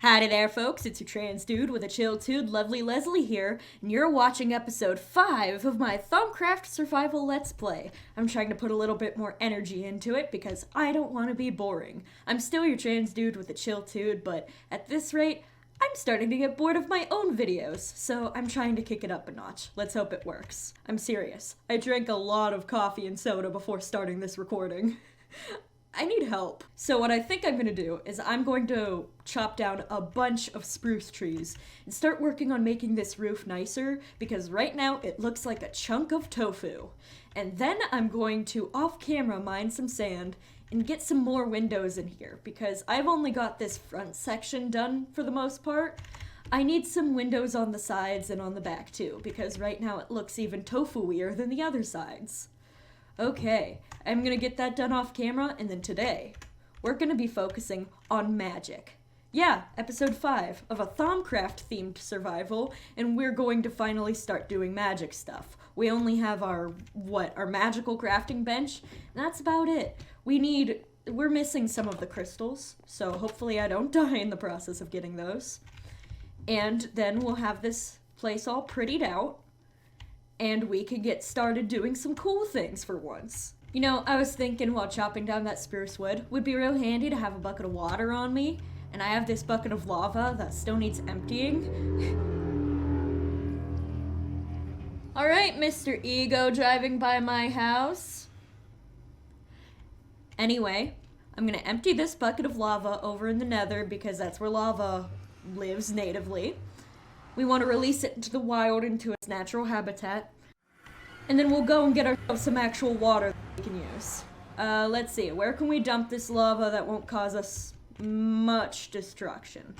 Howdy there, folks. It's your trans dude with a chill tude, Lovely Leslie here, and you're watching episode 5 of my Thaumcraft survival let's play. I'm trying to put a little bit more energy into it because I don't want to be boring. I'm still your trans dude with a chill tude, but at this rate, I'm starting to get bored of my own videos, so I'm trying to kick it up a notch. Let's hope it works. I'm serious. I drank a lot of coffee and soda before starting this recording. I need help. So what I think I'm gonna do is I'm going to chop down a bunch of spruce trees and start working on making this roof nicer, because right now it looks like a chunk of tofu. And then I'm going to off camera mine some sand and get some more windows in here, because I've only got this front section done for the most part. I need some windows on the sides and on the back too, because right now it looks even tofu-ier than the other sides. Okay, I'm gonna get that done off camera, and then today, we're gonna be focusing on magic. Yeah, episode 5 of a Thaumcraft themed survival, and we're going to finally start doing magic stuff. We only have our magical crafting bench, and that's about it. We're missing some of the crystals, so hopefully I don't die in the process of getting those. And then we'll have this place all prettied out, and we can get started doing some cool things for once. You know, I was thinking while chopping down that spruce wood, would be real handy to have a bucket of water on me, and I have this bucket of lava that still needs emptying. Alright, Mr. Ego driving by my house. Anyway, I'm gonna empty this bucket of lava over in the nether because that's where lava lives natively. We want to release it into the wild, into its natural habitat. And then we'll go and get ourselves some actual water that we can use. Let's see, where can we dump this lava that won't cause us much destruction?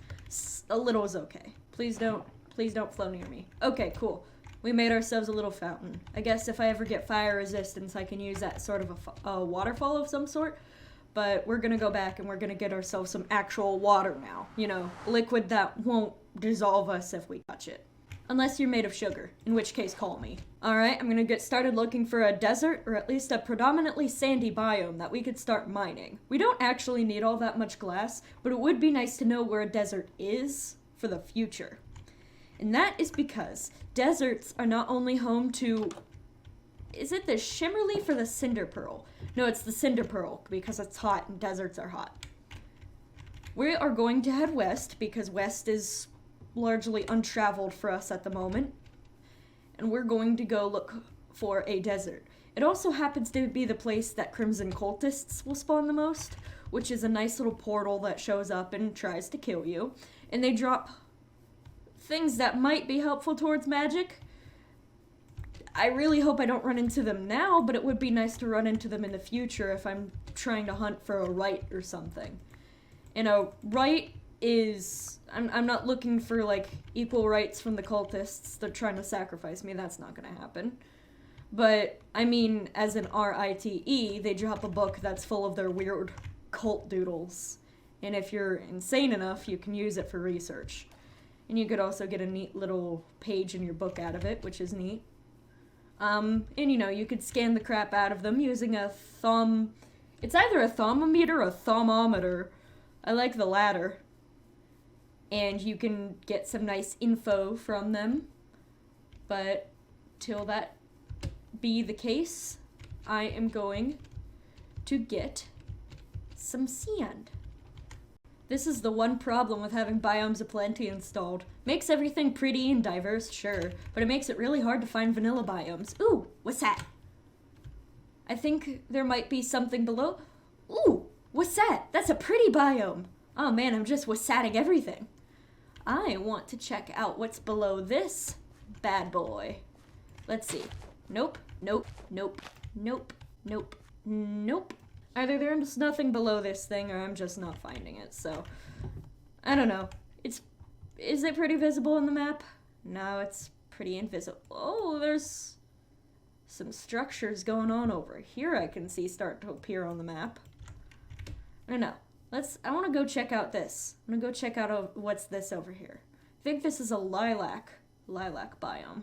A little is okay. Please don't flow near me. Okay, cool. We made ourselves a little fountain. I guess if I ever get fire resistance, I can use that sort of a waterfall of some sort. But we're gonna go back and we're gonna get ourselves some actual water now. You know, liquid that won't dissolve us if we touch it. Unless you're made of sugar, in which case call me. Alright, I'm gonna get started looking for a desert, or at least a predominantly sandy biome that we could start mining. We don't actually need all that much glass, but it would be nice to know where a desert is for the future. And that is because deserts are not only home to... Is it the shimmer leaf or the cinder pearl? No, it's the cinder pearl, because it's hot and deserts are hot. We are going to head west, because west is largely untraveled for us at the moment. And we're going to go look for a desert. It also happens to be the place that crimson cultists will spawn the most, which is a nice little portal that shows up and tries to kill you. And they drop things that might be helpful towards magic. I really hope I don't run into them now, but it would be nice to run into them in the future if I'm trying to hunt for a right or something. And a right is... I'm not looking for, like, equal rights from the cultists. They're trying to sacrifice me. That's not gonna happen. But, I mean, as an RITE, they drop a book that's full of their weird cult doodles. And if you're insane enough, you can use it for research. And you could also get a neat little page in your book out of it, which is neat. And you know, you could scan the crap out of them using a thumb... It's either a thermometer or a thermometer. I like the latter. And you can get some nice info from them. But till that be the case, I am going to get some sand. This is the one problem with having Biomes Aplenty installed. Makes everything pretty and diverse, sure, but it makes it really hard to find vanilla biomes. Ooh, what's that? I think there might be something below. Ooh, what's that? That's a pretty biome. Oh man, I'm just wassatting everything. I want to check out what's below this bad boy. Let's see. Nope, nope, nope, nope, nope, nope. Either there's nothing below this thing, or I'm just not finding it, so... I don't know. Is it pretty visible in the map? No, it's pretty invisible. Oh, there's some structures going on over here I can see start to appear on the map. I don't know. I want to go check out this. I'm gonna go check out what's this over here. I think this is a lilac biome.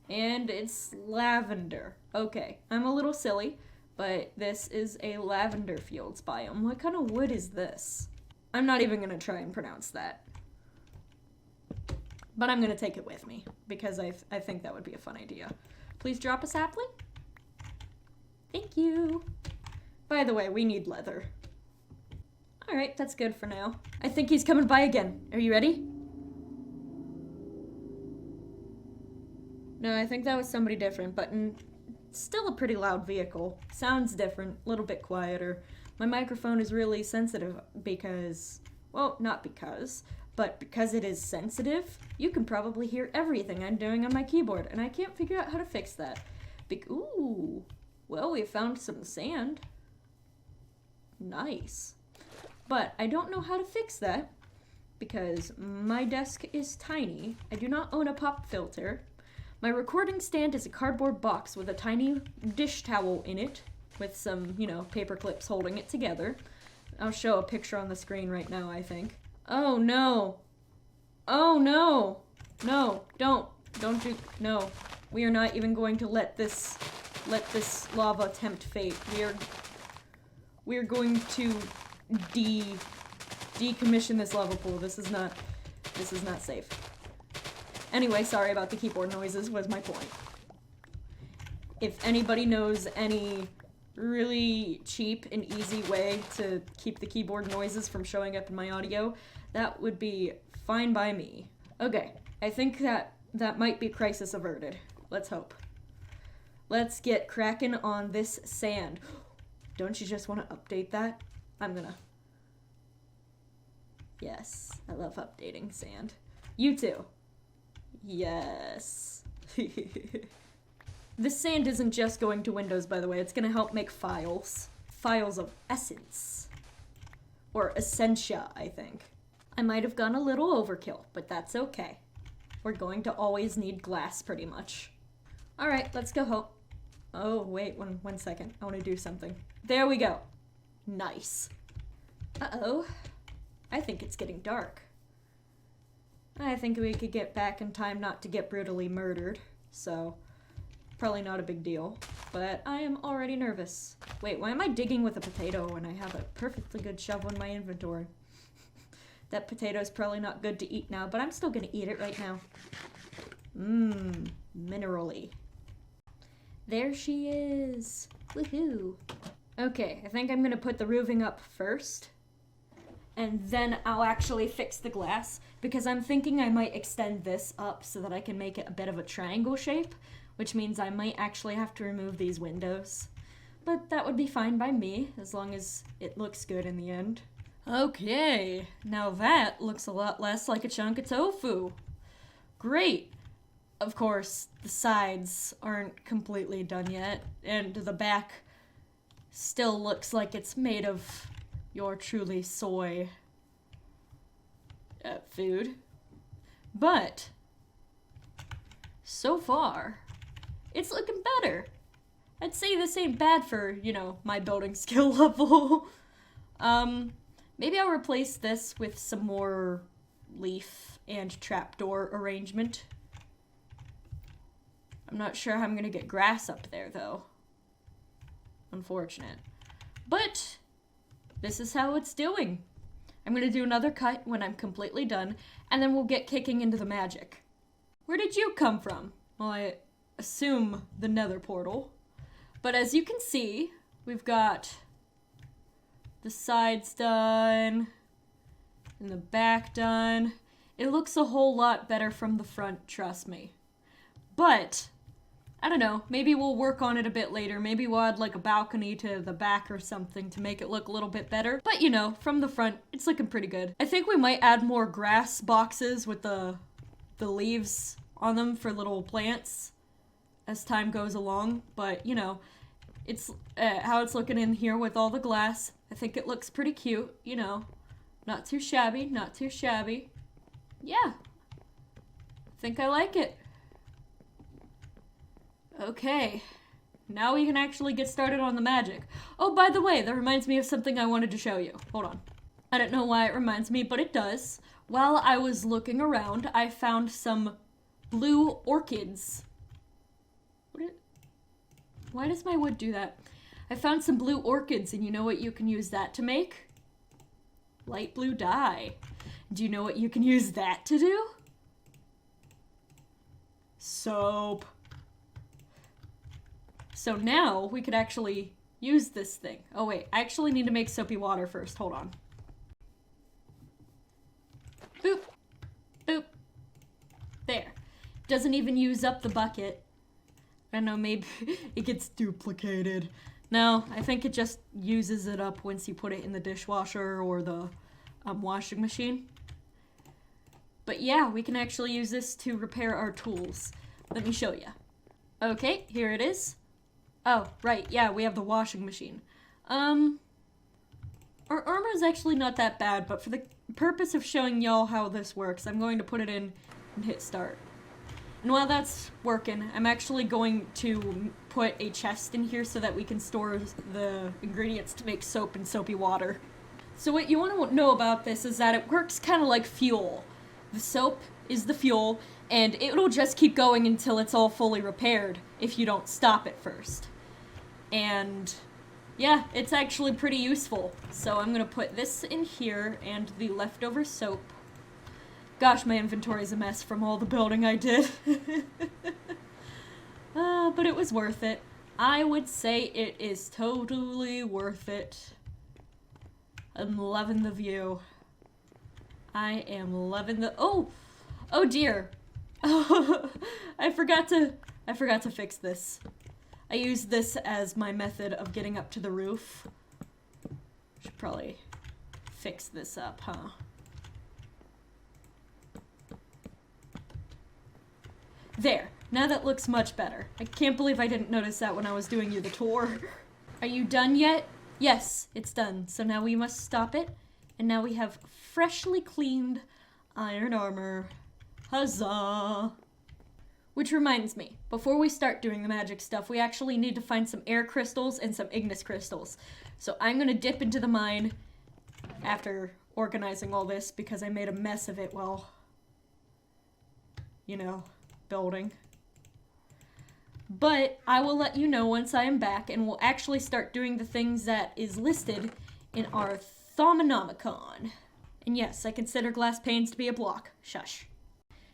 And it's lavender. Okay, I'm a little silly. But this is a lavender fields biome. What kind of wood is this? I'm not even gonna try and pronounce that. But I'm gonna take it with me, because I think that would be a fun idea. Please drop a sapling. Thank you. By the way, we need leather. Alright, that's good for now. I think he's coming by again. Are you ready? No, I think that was somebody different, but still a pretty loud vehicle. Sounds different, a little bit quieter. My microphone is really sensitive because, well, not because, but because it is sensitive, you can probably hear everything I'm doing on my keyboard, and I can't figure out how to fix that. Ooh, well, we found some sand. Nice. But I don't know how to fix that because my desk is tiny. I do not own a pop filter. My recording stand is a cardboard box with a tiny dish towel in it with some, you know, paper clips holding it together. I'll show a picture on the screen right now, I think. Oh no. Oh no. No, don't do, no. We are not even going to let this lava tempt fate. We are going to decommission this lava pool. This is not safe. Anyway, sorry about the keyboard noises was my point. If anybody knows any really cheap and easy way to keep the keyboard noises from showing up in my audio, that would be fine by me. Okay, I think that might be crisis averted. Let's hope. Let's get cracking on this sand. Don't you just want to update that? I'm gonna. Yes, I love updating sand. You too. Yes. This sand isn't just going to Windows, by the way. It's gonna help make files. Files of essence. Or essentia, I think. I might have gone a little overkill, but that's okay. We're going to always need glass, pretty much. Alright, let's go home. Oh, wait, one second. I want to do something. There we go. Nice. Uh-oh. I think it's getting dark. I think we could get back in time not to get brutally murdered, so probably not a big deal. But I am already nervous. Wait, why am I digging with a potato when I have a perfectly good shovel in my inventory? That potato's probably not good to eat now, but I'm still gonna eat it right now. Mmm, minerally. There she is. Woohoo. Okay, I think I'm gonna put the roofing up first. And then I'll actually fix the glass, because I'm thinking I might extend this up so that I can make it a bit of a triangle shape, which means I might actually have to remove these windows. But that would be fine by me, as long as it looks good in the end. Okay, now that looks a lot less like a chunk of tofu. Great! Of course, the sides aren't completely done yet, and the back still looks like it's made of your truly soy food. But so far, it's looking better. I'd say this ain't bad for, you know, my building skill level. Maybe I'll replace this with some more leaf and trapdoor arrangement. I'm not sure how I'm gonna get grass up there, though. Unfortunate. But this is how it's doing. I'm gonna do another cut when I'm completely done, and then we'll get kicking into the magic. Where did you come from? Well, I assume the nether portal. But as you can see, we've got the sides done, and the back done. It looks a whole lot better from the front, trust me. But I don't know, maybe we'll work on it a bit later. Maybe we'll add like a balcony to the back or something to make it look a little bit better. But you know, from the front, it's looking pretty good. I think we might add more grass boxes with the leaves on them for little plants as time goes along. But you know, it's how it's looking in here with all the glass. I think it looks pretty cute, you know. Not too shabby, not too shabby. Yeah, I think I like it. Okay, now we can actually get started on the magic. Oh, by the way, that reminds me of something I wanted to show you. Hold on. I don't know why it reminds me, but it does. While I was looking around, I found some blue orchids. Why does my wood do that? I found some blue orchids, and you know what you can use that to make? light blue dye. Do you know what you can use that to do? Soap. So now we could actually use this thing. Oh wait, I actually need to make soapy water first. Hold on. Boop. Boop. There. Doesn't even use up the bucket. I don't know, maybe it gets duplicated. No, I think it just uses it up once you put it in the dishwasher or the washing machine. But yeah, we can actually use this to repair our tools. Let me show you. Okay, here it is. Oh, right, yeah, we have the washing machine. Our armor is actually not that bad, but for the purpose of showing y'all how this works, I'm going to put it in and hit start. And while that's working, I'm actually going to put a chest in here so that we can store the ingredients to make soap and soapy water. So what you want to know about this is that it works kind of like fuel. The soap is the fuel, and it'll just keep going until it's all fully repaired if you don't stop it first. And yeah, it's actually pretty useful. So I'm going to put this in here and the leftover soap. Gosh, my inventory is a mess from all the building I did. But it was worth it. I would say it is totally worth it. I'm loving the view. I am loving the... Oh dear. I forgot to fix this. I used this as my method of getting up to the roof. Should probably fix this up, huh? There. Now that looks much better. I can't believe I didn't notice that when I was doing you the tour. Are you done yet? Yes, it's done. So now we must stop it. And now we have freshly cleaned iron armor. Huzzah! Which reminds me, before we start doing the magic stuff, we actually need to find some air crystals and some ignis crystals. So I'm gonna dip into the mine after organizing all this because I made a mess of it while, you know, building. But I will let you know once I am back, and we'll actually start doing the things that is listed in our Thaumanomicon. And yes, I consider glass panes to be a block. Shush.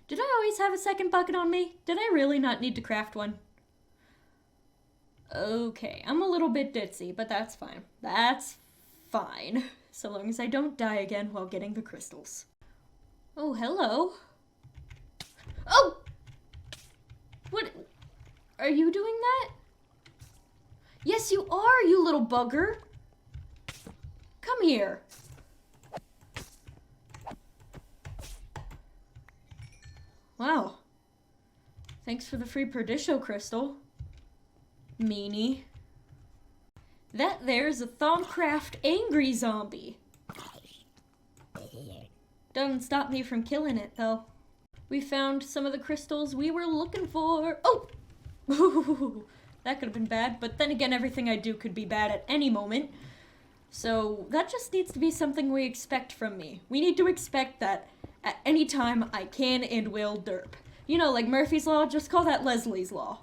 Did I always have a second bucket on me? Did I really not need to craft one? Okay, I'm a little bit ditzy, but that's fine. That's fine. So long as I don't die again while getting the crystals. Oh, hello. Oh! What? Are you doing that? Yes, you are, you little bugger. Come here. Wow. Thanks for the free Perditio crystal. Meanie. That there's a Thaumcraft angry zombie. Doesn't stop me from killing it, though. We found some of the crystals we were looking for. Oh! That could have been bad, but then again, everything I do could be bad at any moment. So that just needs to be something we expect from me. We need to expect that at any time I can and will derp. You know, like Murphy's Law, just call that Leslie's Law.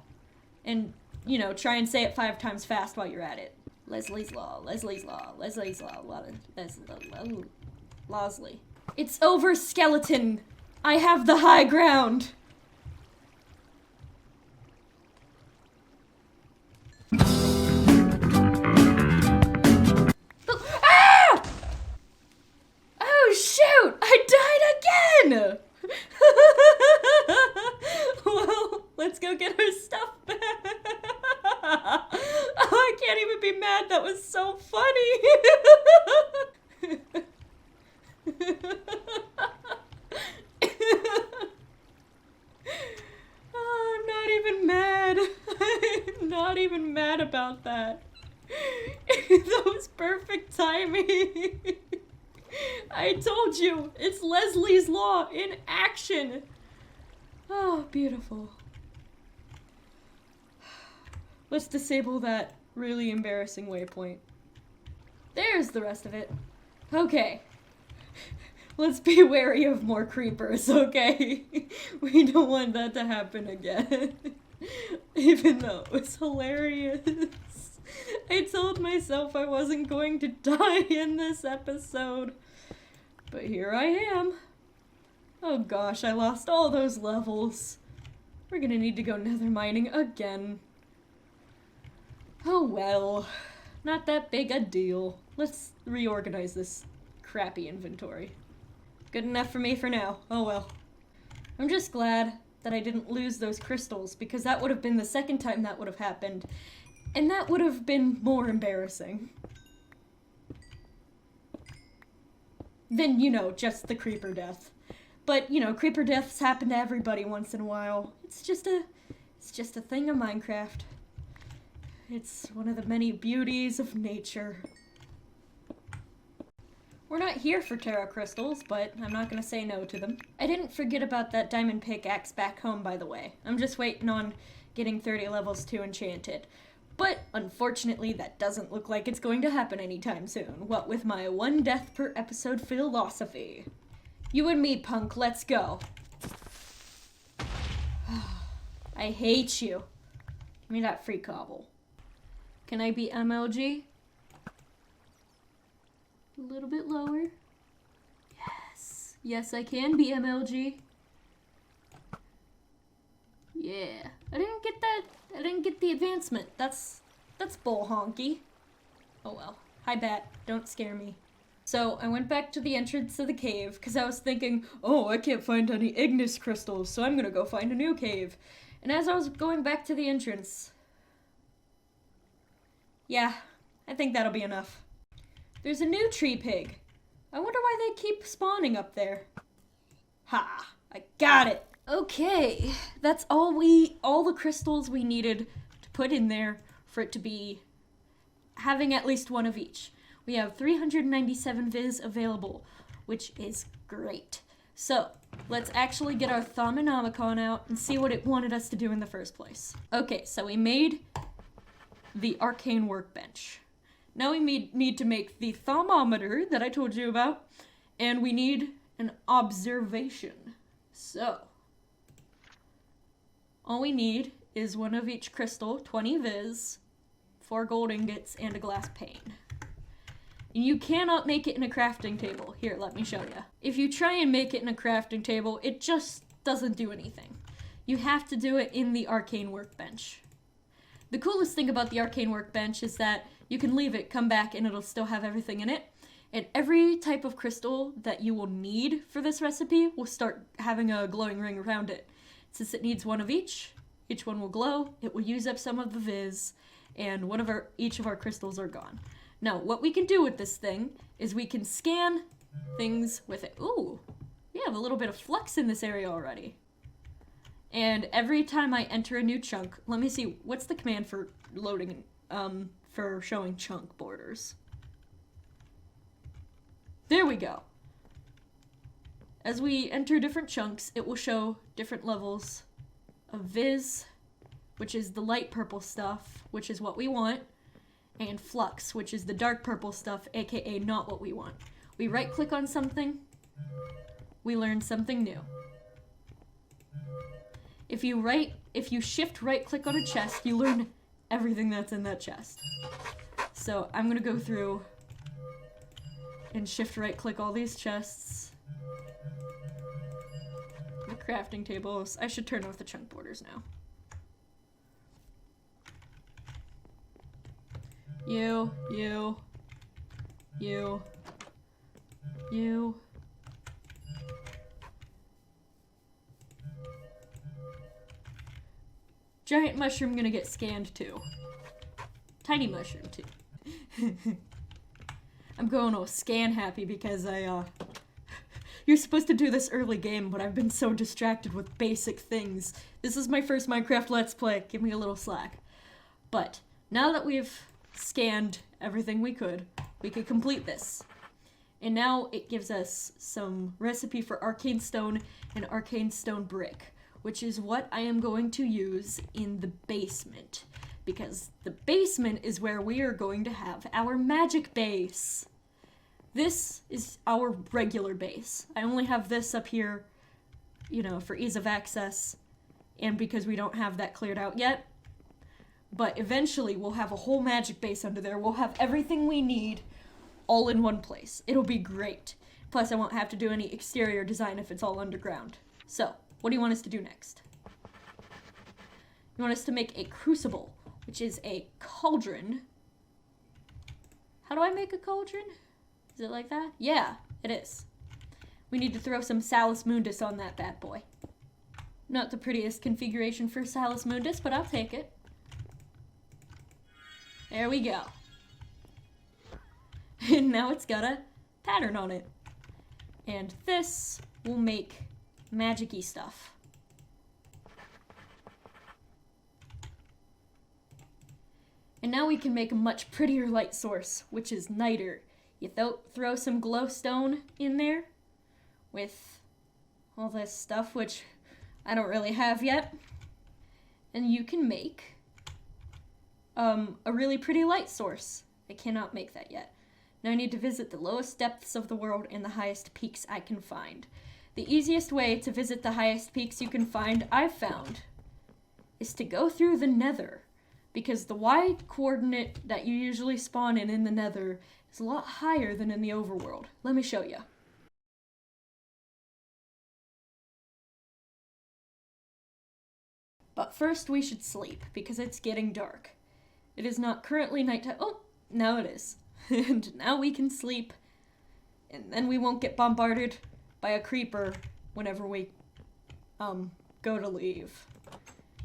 And, you know, try and say it 5 times fast while you're at it. Leslie's Law, Leslie's Law, Leslie's Law, Losley. It's over, skeleton! I have the high ground! Ah! Oh shoot! I died again! Well, let's go get our stuff back. Oh, I can't even be mad. That was so funny. Oh, I'm not even mad. I'm not even mad about that. That was perfect timing. I told you, it's Leslie's Law in action. Oh, beautiful. Let's disable that really embarrassing waypoint. There's the rest of it. Okay. Let's be wary of more creepers, okay? We don't want that to happen again. Even though it was hilarious. I told myself I wasn't going to die in this episode. But here I am. Oh gosh, I lost all those levels. We're gonna need to go nether mining again. Oh well, not that big a deal. Let's reorganize this crappy inventory. Good enough for me for now. Oh well. I'm just glad that I didn't lose those crystals, because that would have been the second time that would have happened, and that would have been more embarrassing than, you know, just the creeper death. But, you know, creeper deaths happen to everybody once in a while. It's just a thing of Minecraft. It's one of the many beauties of nature. We're not here for terra crystals, but I'm not gonna say no to them. I didn't forget about that diamond pickaxe back home, by the way. I'm just waiting on getting 30 levels to enchanted. But, unfortunately, that doesn't look like it's going to happen anytime soon. What with my one death per episode philosophy. You and me, punk, let's go. I hate you. Give me that free cobble. Can I be MLG? A little bit lower. Yes. Yes, I can be MLG. Yeah. I didn't get that. I didn't get the advancement. That's bull honky. Oh well. Hi, Bat. Don't scare me. So, I went back to the entrance of the cave, because I was thinking, oh, I can't find any Ignis crystals, so I'm gonna go find a new cave. And as I was going back to the entrance... Yeah, I think that'll be enough. There's a new tree pig. I wonder why they keep spawning up there. Ha! I got it! Okay, that's all the crystals we needed to put in there for it to be having at least one of each. We have 397 viz available, which is great. So, let's actually get our Thaumonomicon out and see what it wanted us to do in the first place. Okay, so we made the arcane workbench. Now we need to make the thermometer that I told you about, and we need an observation. So, all we need is one of each crystal, 20 viz, 4 gold ingots, and a glass pane. And you cannot make it in a crafting table. Here, let me show you. If you try and make it in a crafting table, it just doesn't do anything. You have to do it in the arcane workbench. The coolest thing about the arcane workbench is that you can leave it, come back, and it'll still have everything in it. And every type of crystal that you will need for this recipe will start having a glowing ring around it. Since it needs one of each one will glow, it will use up some of the viz, and each of our crystals are gone. Now, what we can do with this thing is we can scan things with it. Ooh, we have a little bit of flux in this area already. And every time I enter a new chunk, let me see, what's the command for loading, for showing chunk borders? There we go. As we enter different chunks, it will show different levels of viz, which is the light purple stuff, which is what we want, and flux, which is the dark purple stuff, aka not what we want. We right-click on something, we learn something new. If you shift right-click on a chest, you learn everything that's in that chest. So I'm gonna go through and shift right-click all these chests. The crafting tables. I should turn off the chunk borders now. You. Giant mushroom gonna get scanned too. Tiny mushroom too. I'm going all scan happy because you're supposed to do this early game, but I've been so distracted with basic things. This is my first Minecraft Let's Play. Give me a little slack. But now that we've scanned everything we could complete this. And now it gives us some recipe for arcane stone and arcane stone brick, which is what I am going to use in the basement. Because the basement is where we are going to have our magic base. This is our regular base. I only have this up here, you know, for ease of access, and because we don't have that cleared out yet. But eventually we'll have a whole magic base under there. We'll have everything we need all in one place. It'll be great. Plus, I won't have to do any exterior design if it's all underground. So, what do you want us to do next? You want us to make a crucible, which is a cauldron. How do I make a cauldron? Is it like that? Yeah, it is. We need to throw some Salus Mundus on that bad boy. Not the prettiest configuration for Salus Mundus, but I'll take it. There we go. And now it's got a pattern on it. And this will make magic-y stuff. And now we can make a much prettier light source, which is nighter. You throw some glowstone in there with all this stuff, which I don't really have yet. And you can make a really pretty light source. I cannot make that yet. Now I need to visit the lowest depths of the world and the highest peaks I can find. The easiest way to visit the highest peaks you can find, I've found, is to go through the Nether. Because the Y coordinate that you usually spawn in the Nether is a lot higher than in the overworld. Let me show you. But first we should sleep, because it's getting dark. It is not currently nighttime. Oh, now it is. And now we can sleep. And then we won't get bombarded by a creeper whenever we, go to leave.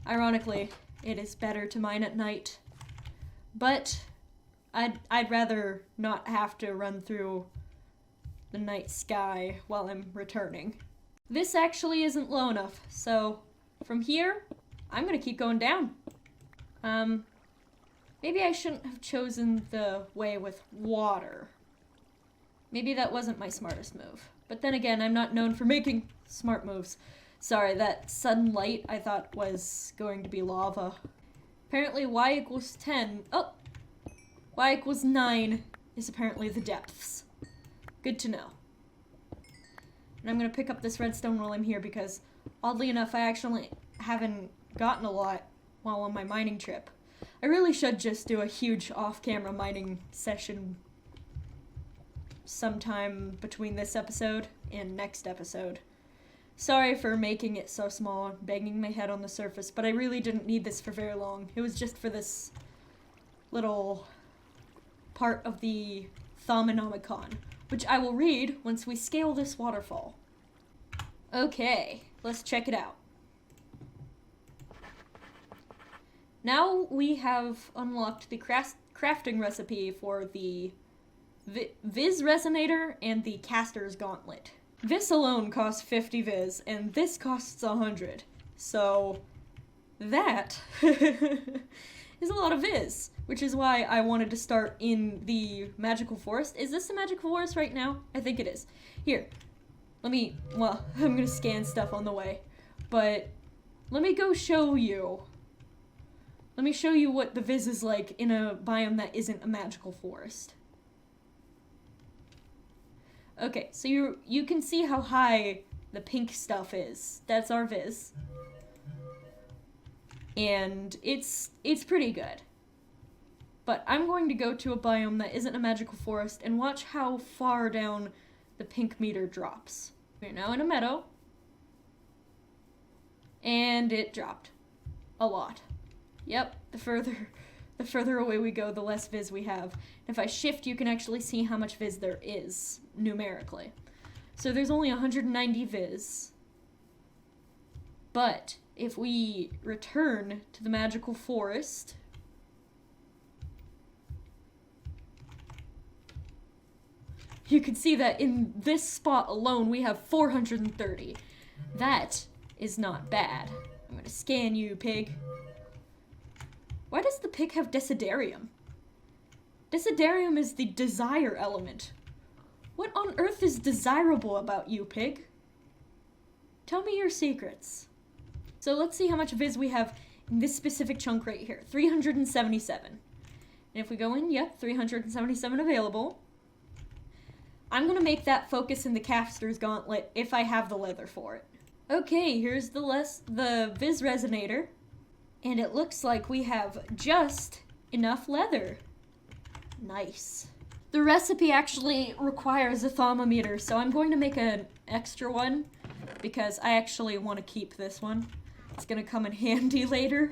Ironically, it is better to mine at night. But I'd rather not have to run through the night sky while I'm returning. This actually isn't low enough, so from here, I'm gonna keep going down. Maybe I shouldn't have chosen the way with water. Maybe that wasn't my smartest move. But then again, I'm not known for making smart moves. Sorry, that sudden light I thought was going to be lava. Apparently y equals 10. Oh! Y equals 9 is apparently the depths. Good to know. And I'm gonna pick up this redstone while I'm here because, oddly enough, I actually haven't gotten a lot while on my mining trip. I really should just do a huge off-camera mining session sometime between this episode and next episode. Sorry for making it so small and banging my head on the surface, but I really didn't need this for very long. It was just for this little part of the Thaumanomicon, which I will read once we scale this waterfall. Okay, let's check it out. Now we have unlocked the crafting recipe for the Viz Resonator and the Caster's Gauntlet. This alone costs 50 Viz, and this costs 100. So, that is a lot of Viz, which is why I wanted to start in the Magical Forest. Is this the Magical Forest right now? I think it is. Here, well, I'm gonna scan stuff on the way, but let me go show you. Let me show you what the Viz is like in a biome that isn't a Magical Forest. Okay, so you can see how high the pink stuff is. That's our Viz. And it's pretty good. But I'm going to go to a biome that isn't a Magical Forest and watch how far down the pink meter drops. We're now in a meadow. And it dropped. A lot. Yep, the further away we go, the less Viz we have. And if I shift, you can actually see how much Viz there is, numerically. So there's only 190 Viz. But if we return to the Magical Forest, you can see that in this spot alone, we have 430. That is not bad. I'm gonna scan you, pig. Why does the pig have Desiderium? Desiderium is the desire element. What on earth is desirable about you, pig? Tell me your secrets. So let's see how much Viz we have in this specific chunk right here. 377. And if we go in, yep, 377 available. I'm gonna make that focus in the Caster's Gauntlet if I have the leather for it. Okay, here's the Viz Resonator. And it looks like we have just enough leather. Nice. The recipe actually requires a thermometer, so I'm going to make an extra one because I actually want to keep this one. It's going to come in handy later.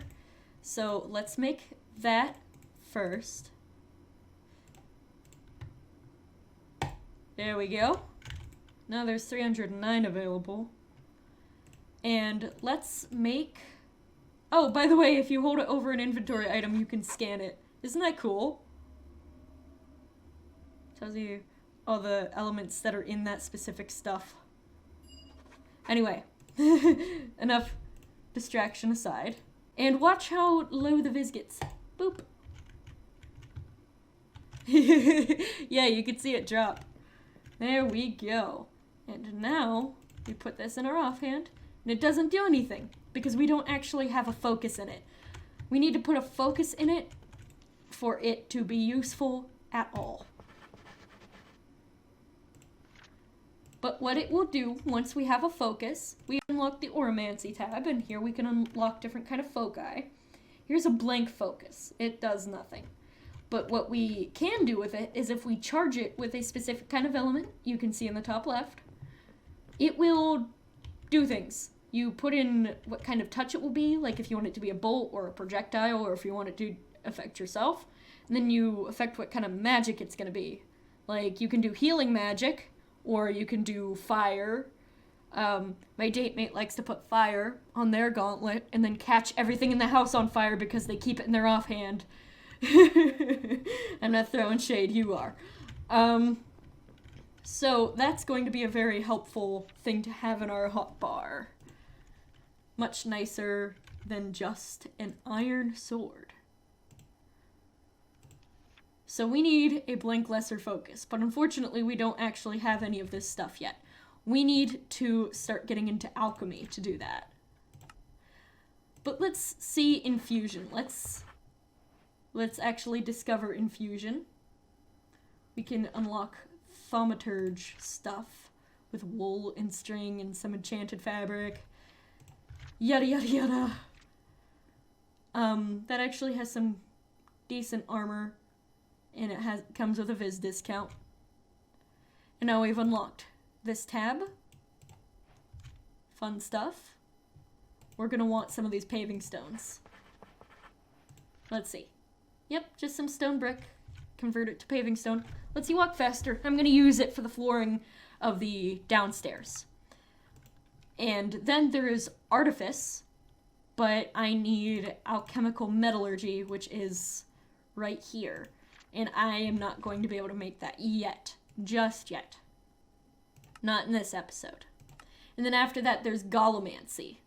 So let's make that first. There we go. Now there's 309 available. And let's make... Oh, by the way, if you hold it over an inventory item, you can scan it. Isn't that cool? Tells you all the elements that are in that specific stuff. Anyway, enough distraction aside. And watch how low the viz gets. Boop. Yeah, you can see it drop. There we go. And now we put this in our offhand, and it doesn't do anything because we don't actually have a focus in it. We need to put a focus in it for it to be useful at all. But what it will do, once we have a focus, we unlock the Oromancy tab, and here we can unlock different kind of foci. Here's a blank focus. It does nothing. But what we can do with it is if we charge it with a specific kind of element, you can see in the top left, it will do things. You put in what kind of touch it will be, like if you want it to be a bolt or a projectile, or if you want it to affect yourself, and then you affect what kind of magic it's going to be. Like, you can do healing magic, or you can do fire. My date mate likes to put fire on their gauntlet and then catch everything in the house on fire because they keep it in their offhand. I'm not throwing shade, you are. So that's going to be a very helpful thing to have in our hotbar. Much nicer than just an iron sword. So we need a blank lesser focus, but unfortunately we don't actually have any of this stuff yet. We need to start getting into alchemy to do that. But let's see infusion. Let's actually discover infusion. We can unlock thaumaturge stuff with wool and string and some enchanted fabric. Yada yada yada. That actually has some decent armor, and it comes with a viz discount. And now we've unlocked this tab. Fun stuff. We're gonna want some of these paving stones. Let's see. Yep, just some stone brick. Convert it to paving stone. Let's see, walk faster. I'm gonna use it for the flooring of the downstairs. And then there is artifice, but I need alchemical metallurgy, which is right here. And I am not going to be able to make that yet. Just yet. Not in this episode. And then after that, there's Gollemancy,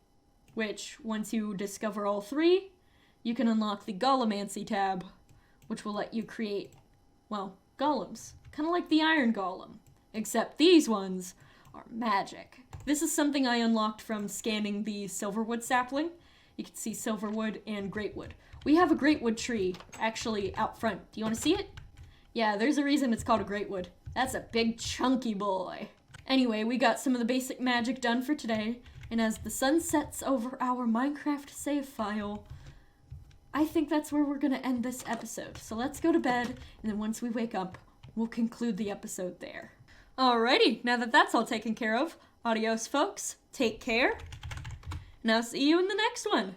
which, once you discover all three, you can unlock the Gollemancy tab, which will let you create, well, golems. Kind of like the Iron Golem. Except these ones are magic. This is something I unlocked from scanning the Silverwood sapling. You can see Silverwood and Greatwood. We have a Greatwood tree, actually, out front. Do you want to see it? Yeah, there's a reason it's called a Greatwood. That's a big chunky boy. Anyway, we got some of the basic magic done for today, and as the sun sets over our Minecraft save file, I think that's where we're gonna end this episode. So let's go to bed, and then once we wake up, we'll conclude the episode there. Alrighty, now that that's all taken care of, adios folks, take care, and I'll see you in the next one.